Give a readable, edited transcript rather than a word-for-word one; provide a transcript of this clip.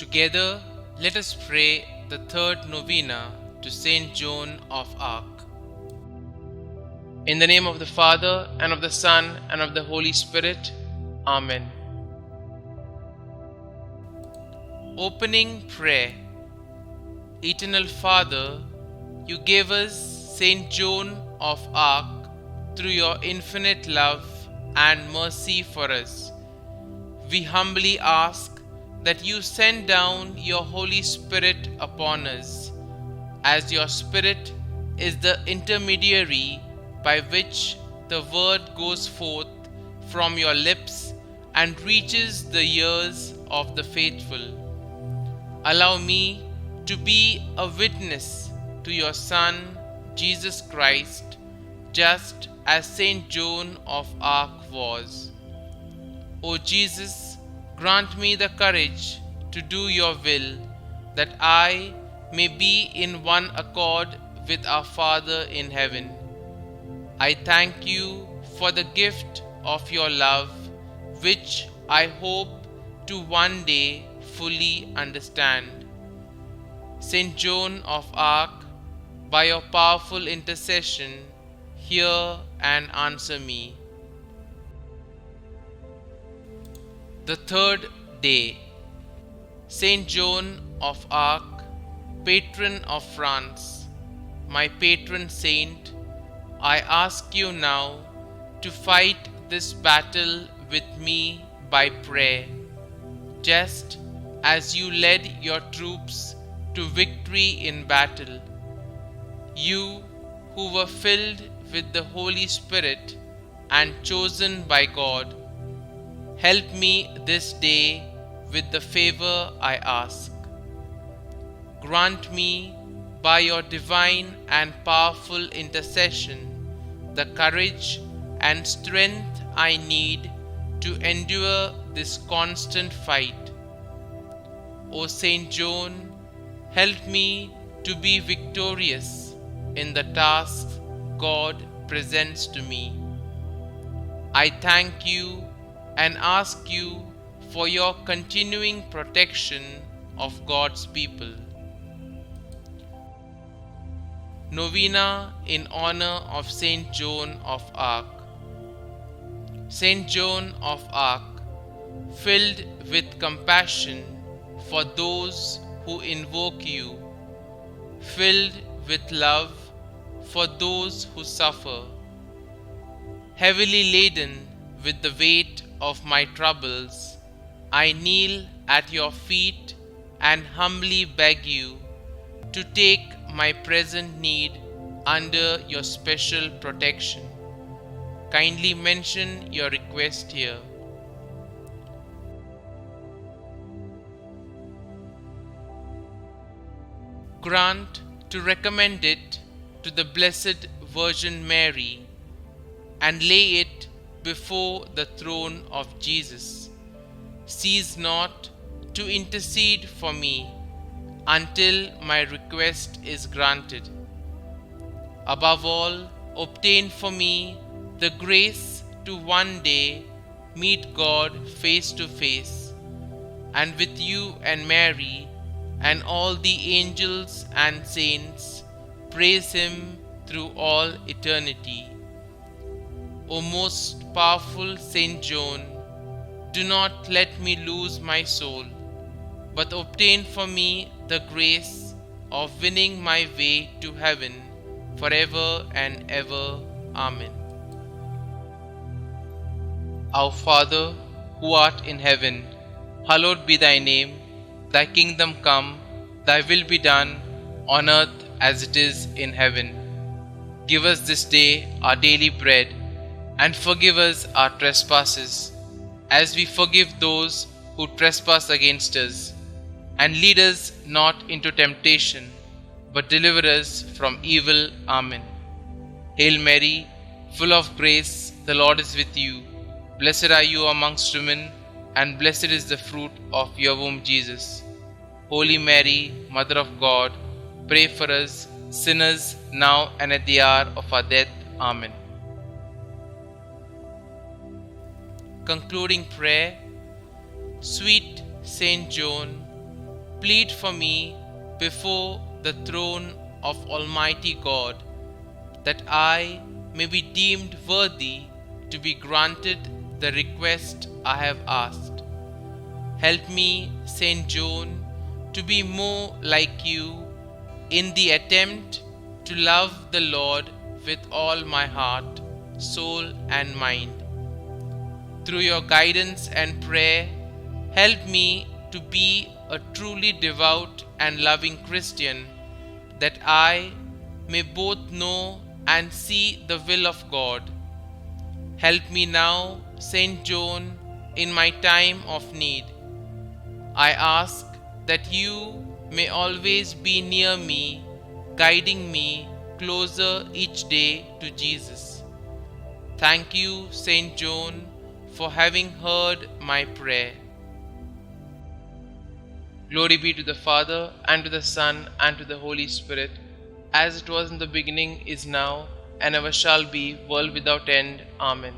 Together, let us pray the third novena to St Joan of Arc. In the name of the Father, and of the Son, and of the Holy Spirit. Amen. Opening prayer. Eternal Father, you gave us St Joan of Arc through your infinite love and mercy for us. We humbly ask that you send down your Holy Spirit upon us, as your Spirit is the intermediary by which the word goes forth from your lips and reaches the ears of the faithful. Allow me to be a witness to your Son, Jesus Christ, just as St Joan of Arc was. O Jesus, grant me the courage to do your will, that I may be in one accord with our Father in heaven. I thank you for the gift of your love, which I hope to one day fully understand. St. Joan of Arc, by your powerful intercession, hear and answer me. The third day. St. Joan of Arc, patron of France, my patron saint, I ask you now to fight this battle with me by prayer, just as you led your troops to victory in battle. You who were filled with the Holy Spirit and chosen by God, help me this day with the favor I ask. Grant me, by your divine and powerful intercession, the courage and strength I need to endure this constant fight. O St. Joan, help me to be victorious in the tasks God presents to me. I thank you and ask you for your continuing protection of God's people. Novena in honor of St. Joan of Arc. St. Joan of Arc, filled with compassion for those who invoke you, filled with love for those who suffer, heavily laden with the weight of my troubles, I kneel at your feet and humbly beg you to take my present need under your special protection. Kindly mention your request here. Grant to recommend it to the Blessed Virgin Mary and lay it before the throne of Jesus. Cease not to intercede for me until my request is granted. Above all, obtain for me the grace to one day meet God face to face, and with you and Mary and all the angels and saints praise Him through all eternity. O most powerful St. Joan, do not let me lose my soul, but obtain for me the grace of winning my way to heaven forever and ever. Amen. Our Father, who art in heaven, hallowed be thy name. Thy kingdom come, thy will be done, on earth as it is in heaven. Give us this day our daily bread, and forgive us our trespasses, as we forgive those who trespass against us. And lead us not into temptation, but deliver us from evil. Amen. Hail Mary, full of grace, the Lord is with you. Blessed are you amongst women, and blessed is the fruit of your womb, Jesus. Holy Mary, Mother of God, pray for us sinners, now and at the hour of our death. Amen. Concluding prayer. Sweet Saint Joan, plead for me before the throne of Almighty God, that I may be deemed worthy to be granted the request I have asked. Help me, St. Joan, to be more like you in the attempt to love the Lord with all my heart, soul, and mind. Through your guidance and prayer, help me to be a truly devout and loving Christian, that I may both know and see the will of God. Help me now, St. Joan, in my time of need. I ask that you may always be near me, guiding me closer each day to Jesus. Thank you, St. Joan, for having heard my prayer. Glory be to the Father, and to the Son, and to the Holy Spirit, as it was in the beginning, is now, and ever shall be, world without end. Amen.